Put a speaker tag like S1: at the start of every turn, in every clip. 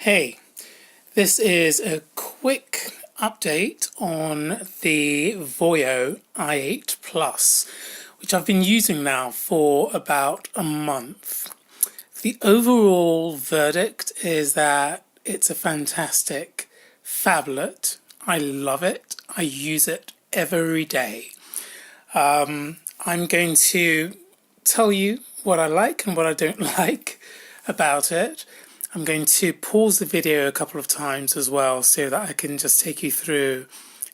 S1: Hey, this is a quick update on the Voyo i8 Plus, which I've been using now for about a month. The overall verdict is that it's a fantastic phablet. I love it. I use it every day. I'm going to tell you what I like and what I don't like about it. I'm going to pause the video a couple of times as well so that I can just take you through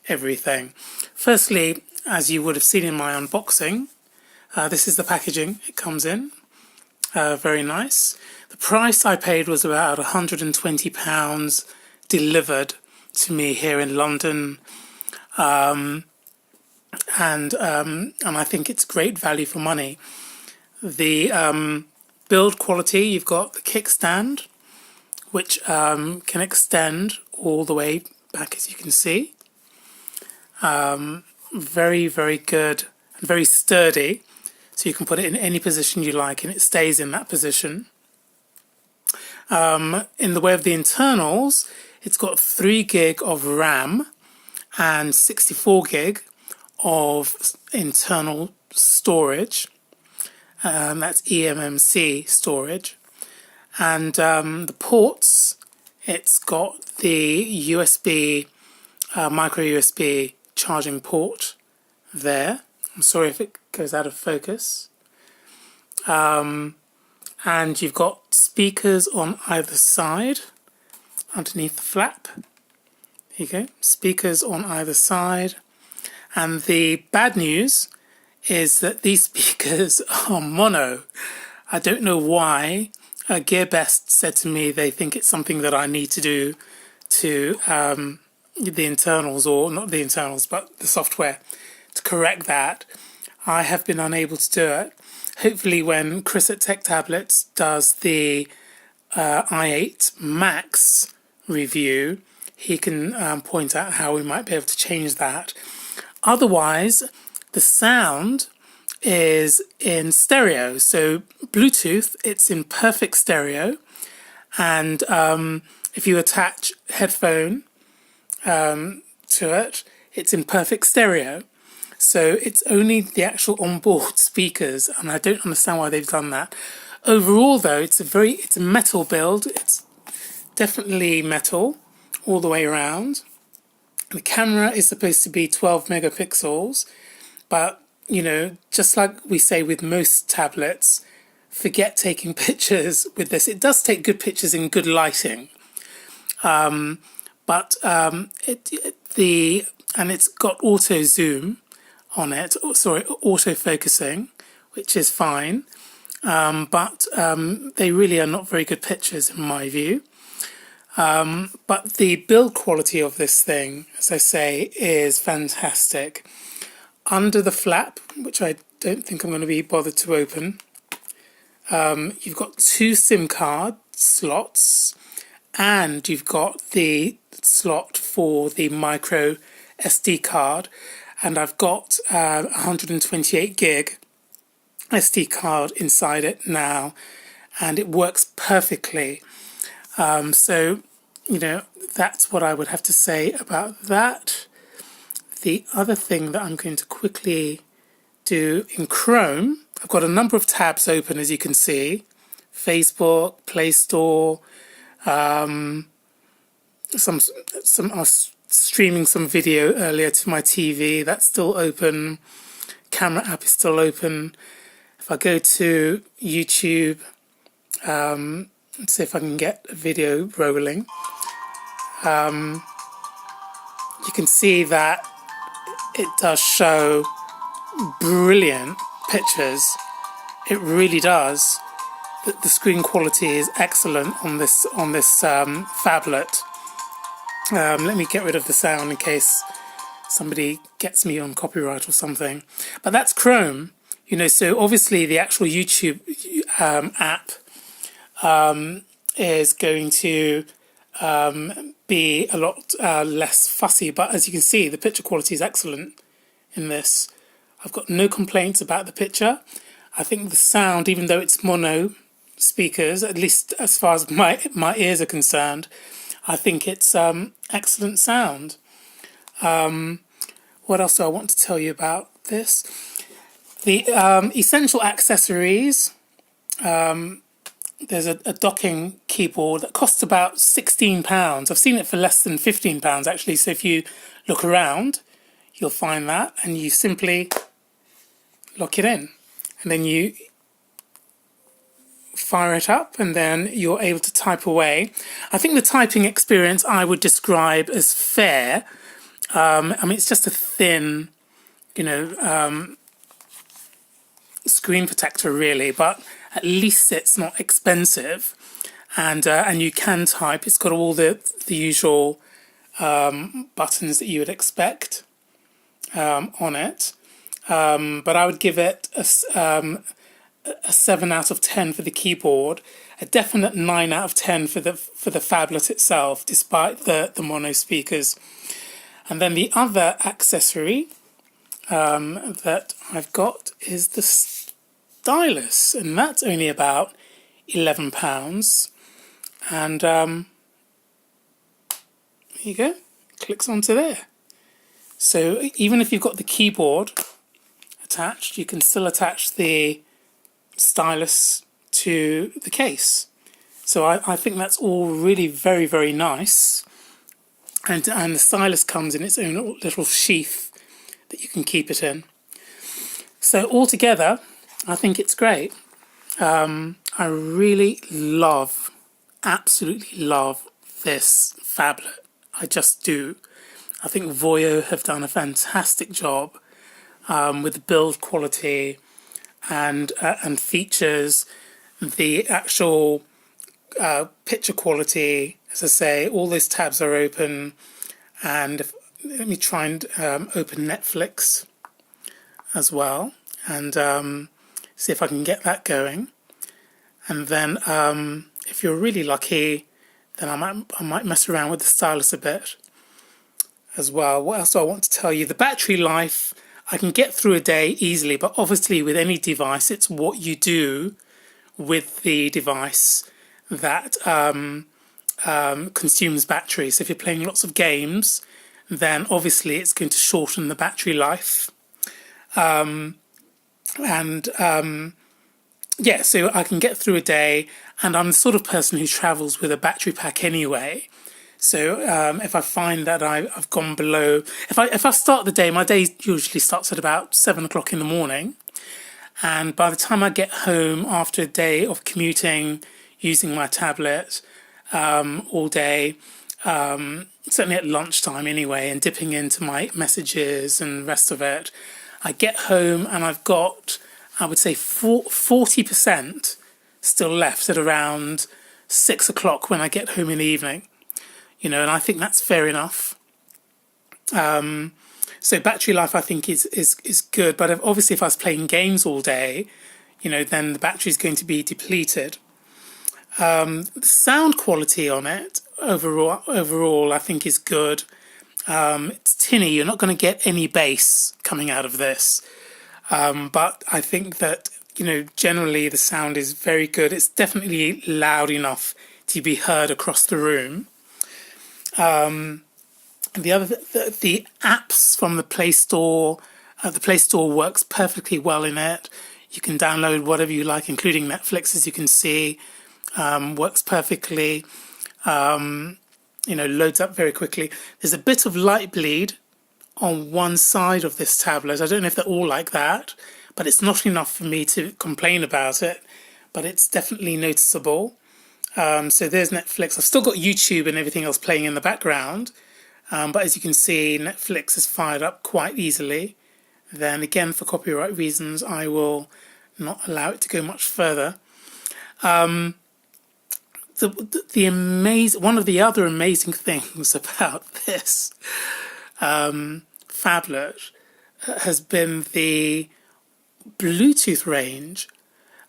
S1: everything. Firstly, as you would have seen in my unboxing, this is the packaging it comes in. Very nice. The price I paid was about £120 delivered to me here in London. And I think it's great value for money. The build quality, you've got the kickstand, which can extend all the way back, as you can see. Very, very good and very sturdy. So you can put it in any position you like and it stays in that position. In the way of the internals, it's got 3 gig of RAM and 64 gig of internal storage. That's eMMC storage. And the ports, it's got the USB, micro USB charging port there. I'm sorry if it goes out of focus. And you've got speakers on either side, underneath the flap. Here you go, speakers on either side. And the bad news is that these speakers are mono. I don't know why. GearBest said to me they think it's something that I need to do to the internals, or not the internals, but the software to correct that. I have been unable to do it. Hopefully when Chris at Tech Tablets does the i8 Max review, he can point out how we might be able to change that. Otherwise, the sound is in stereo, so Bluetooth, it's in perfect stereo, and if you attach headphone to it, it's in perfect stereo. So it's only the actual onboard speakers, and I don't understand why they've done that. Overall though, it's a metal build. It's definitely metal all the way around. The camera is supposed to be 12 megapixels, but you know, just like we say with most tablets, forget taking pictures with this. It does take good pictures in good lighting, but it's got auto zoom on it. Sorry, auto focusing, which is fine, but they really are not very good pictures in my view. But the build quality of this thing, as I say, is fantastic. Under the flap, which I don't think I'm going to be bothered to open, you've got 2 SIM card slots, and you've got the slot for the micro SD card, and I've got 128 gig SD card inside it now, and it works perfectly. So, you know, that's what I would have to say about that. The other thing that I'm going to quickly do in Chrome, I've got a number of tabs open, as you can see. Facebook, Play Store, I was streaming some video earlier to my TV, that's still open. Camera app is still open. If I go to YouTube, let's see if I can get a video rolling. You can see that it does show brilliant pictures. It really does. The screen quality is excellent on this phablet. Let me get rid of the sound in case somebody gets me on copyright or something. But that's Chrome, you know. So obviously the actual YouTube app is going to be a lot less fussy, but as you can see, the picture quality is excellent in this. I've got no complaints about the picture. I think the sound, even though it's mono speakers, at least as far as my ears are concerned. I think it's excellent sound. What else do I want to tell you about this? The essential accessories. There's a docking keyboard that costs about £16. I've seen it for less than £15 actually. So if you look around, you'll find that, and you simply lock it in, and then you fire it up, and then you're able to type away. I think the typing experience I would describe as fair. I mean, it's just a thin, screen protector really, but at least it's not expensive, and you can type. It's got all the usual buttons that you would expect on it, but I would give it a 7 out of 10 for the keyboard, a definite 9 out of 10 for the phablet itself, despite the mono speakers. And then the other accessory that I've got is the Stylus, and that's only about £11. And here you go, clicks onto there. So even if you've got the keyboard attached, you can still attach the Stylus to the case. So I think that's all really very, very nice. And the Stylus comes in its own little sheath that you can keep it in. So altogether, I think it's great. I really absolutely love this phablet. I just do. I think Voyo have done a fantastic job with the build quality and features, the actual picture quality. As I say, all those tabs are open, and let me try and open Netflix as well, and see if I can get that going. And then if you're really lucky, then I might mess around with the Stylus a bit as well. What else do I want to tell you? The battery life, I can get through a day easily, but obviously with any device, it's what you do with the device that consumes battery. So if you're playing lots of games, then obviously it's going to shorten the battery life. Yeah, so I can get through a day, and I'm the sort of person who travels with a battery pack anyway. So if I find that I've gone below, if I start the day, my day usually starts at about 7 o'clock in the morning, and by the time I get home after a day of commuting, using my tablet all day, certainly at lunchtime anyway, and dipping into my messages and rest of it, I get home and I've got, I would say, 40% still left at around 6 o'clock when I get home in the evening. And I think that's fair enough. So battery life, I think, is good. But obviously, if I was playing games all day, then the battery is going to be depleted. The sound quality on it overall, I think, is good. It's tinny. You're not going to get any bass coming out of this. But I think that, generally the sound is very good. It's definitely loud enough to be heard across the room. The apps from the Play Store works perfectly well in it. You can download whatever you like, including Netflix, as you can see. Works perfectly. Loads up very quickly. There's a bit of light bleed on one side of this tablet. I don't know if they're all like that, but it's not enough for me to complain about it, but it's definitely noticeable. So there's Netflix. I've still got YouTube and everything else playing in the background, but as you can see, Netflix is fired up quite easily. Then again, for copyright reasons, I will not allow it to go much further. One of the other amazing things about this phablet has been the Bluetooth range.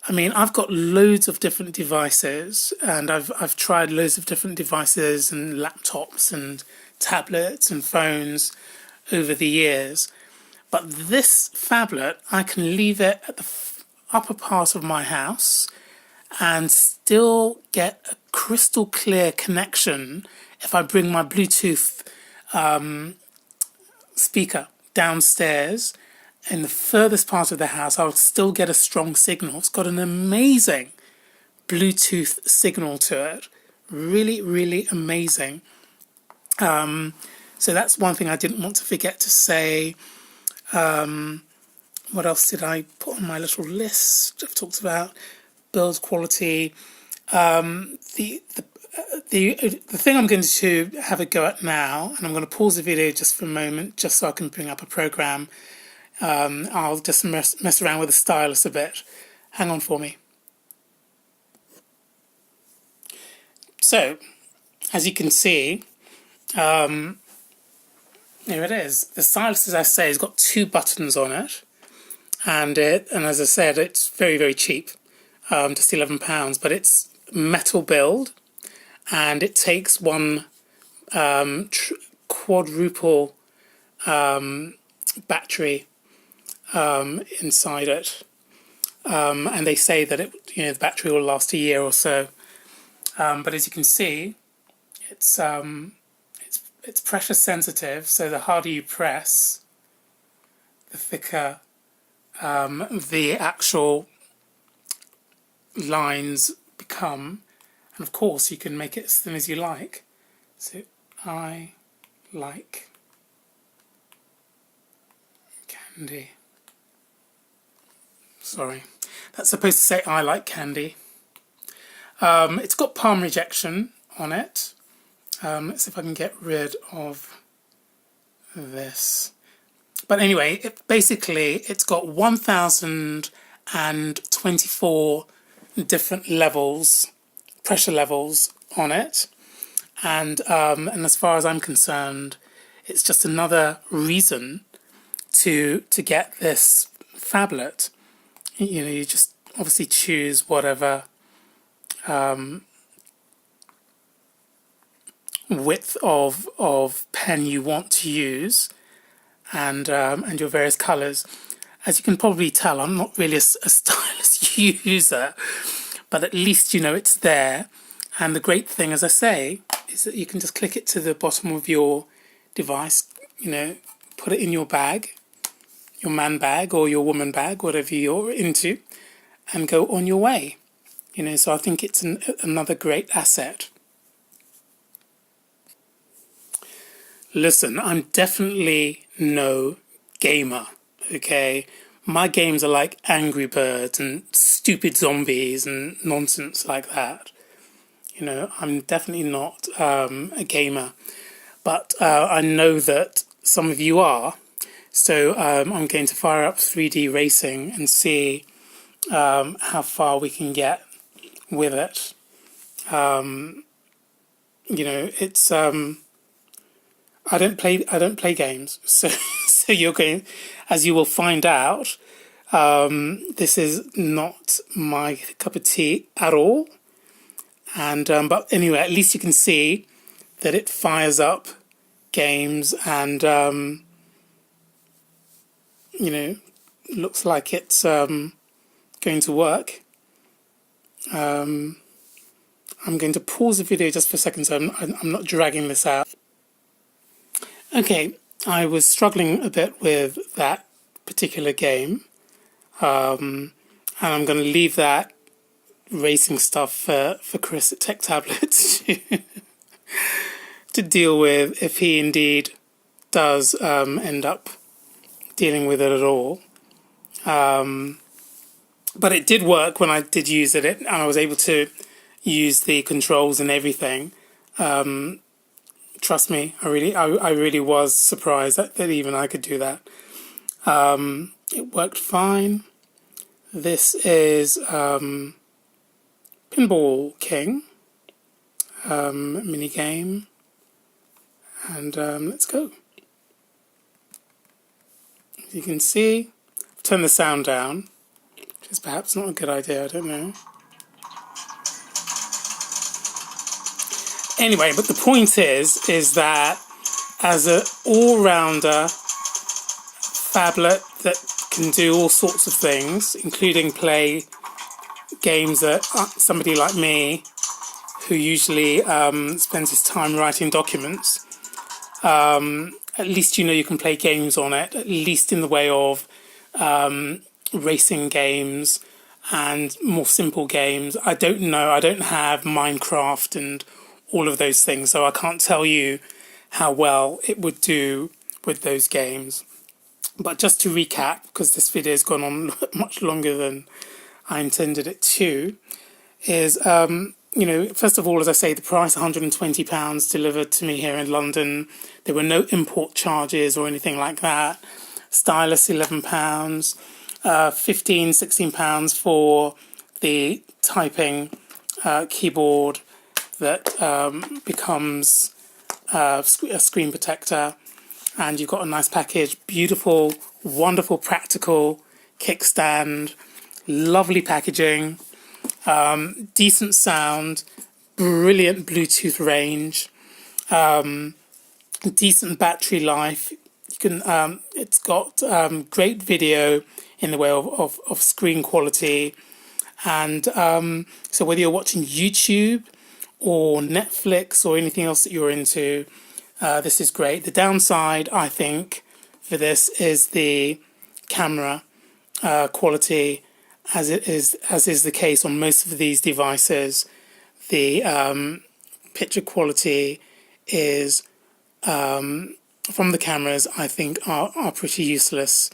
S1: I mean, I've got loads of different devices, and I've tried loads of different devices and laptops and tablets and phones over the years. But this phablet, I can leave it at the upper part of my house, and still get a crystal clear connection if I bring my Bluetooth speaker downstairs in the furthest part of the house. I'll still get a strong signal. It's got an amazing Bluetooth signal to it. Really, really amazing. So that's one thing I didn't want to forget to say. What else did I put on my little list? I've talked about build quality. The thing I'm going to have a go at now, and I'm going to pause the video just for a moment, just so I can bring up a program. I'll just mess around with the stylus a bit. Hang on for me. So, as you can see, here it is. The stylus, as I say, has got 2 buttons on it, and as I said, it's very, very cheap, just £11. But it's metal build, and it takes one quadruple battery inside it, and they say that the battery will last a year or so. But as you can see, it's pressure sensitive, so the harder you press, the thicker the actual lines become. And of course you can make it as thin as you like. So I like candy. Sorry, that's supposed to say I like candy. It's got palm rejection on it. Let's see if I can get rid of this. But anyway, it's got 1024 different levels, pressure levels on it. And as far as I'm concerned, it's just another reason to get this phablet. You just obviously choose whatever width of pen you want to use, and your various colours. As you can probably tell, I'm not really a stylus user, but at least it's there. And the great thing, as I say, is that you can just click it to the bottom of your device, put it in your bag, your man bag or your woman bag, whatever you're into, and go on your way. So I think it's another great asset. Listen, I'm definitely no gamer, okay? My games are like Angry Birds and stupid zombies and nonsense like that. I'm definitely not a gamer, but I know that some of you are. So I'm going to fire up 3D racing and see how far we can get with it. It's I don't play games, so you're going, as you will find out, this is not my cup of tea at all. And but anyway, at least you can see that it fires up games, and looks like it's going to work. I'm going to pause the video just for a second, so I'm not dragging this out. Okay, I was struggling a bit with that particular game, and I'm going to leave that racing stuff for Chris at Tech Tablets to deal with, if he indeed does end up dealing with it at all. But it did work when I did use it, and I was able to use the controls and everything. Trust me, I really was surprised that even I could do that. It worked fine. This is Pinball King mini game, and let's go. As you can see, I've turned the sound down, which is perhaps not a good idea, I don't know. Anyway, but the point is that as an all-rounder phablet that can do all sorts of things, including play games that somebody like me, who usually spends his time writing documents, at least you can play games on it, at least in the way of racing games and more simple games. I don't know, I don't have Minecraft and all of those things, so I can't tell you how well it would do with those games. But just to recap, because this video has gone on much longer than I intended it to, is, first of all, as I say, the price, £120 delivered to me here in London. There were no import charges or anything like that. Stylus, £11, £16 for the typing keyboard that becomes a screen protector. And you've got a nice package, beautiful, wonderful, practical kickstand, lovely packaging, decent sound, brilliant Bluetooth range, decent battery life. You can, it's got great video in the way of screen quality, and so whether you're watching YouTube or Netflix or anything else that you're into, this is great. The downside, I think, for this is the camera quality, as is the case on most of these devices. The picture quality is from the cameras, I think, are pretty useless.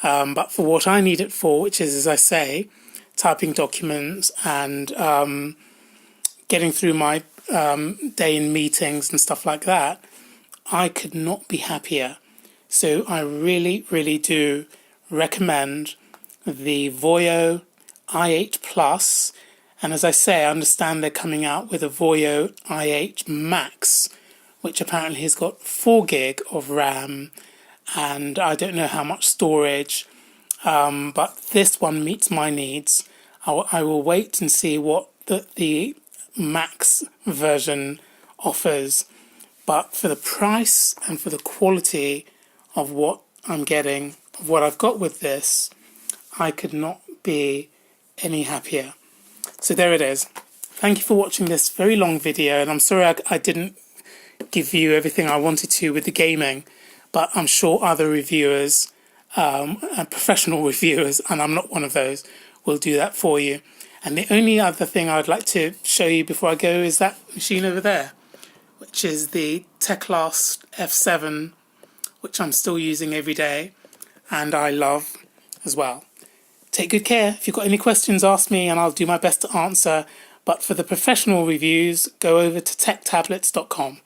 S1: But for what I need it for, which is, as I say, typing documents and getting through my day in meetings and stuff like that, I could not be happier. So I really, really do recommend the Voyo i8 Plus. And as I say, I understand they're coming out with a Voyo i8 Max, which apparently has got 4 gig of RAM, and I don't know how much storage, but this one meets my needs. I will wait and see what the Max version offers. But for the price and for the quality of what I'm getting, of what I've got with this, I could not be any happier. So there it is. Thank you for watching this very long video, and I'm sorry I didn't give you everything I wanted to with the gaming, but I'm sure other reviewers, and professional reviewers, and I'm not one of those, will do that for you. And the only other thing I'd like to show you before I go is that machine over there, which is the Teclast F7, which I'm still using every day, and I love as well. Take good care. If you've got any questions, ask me, and I'll do my best to answer. But for the professional reviews, go over to techtablets.com.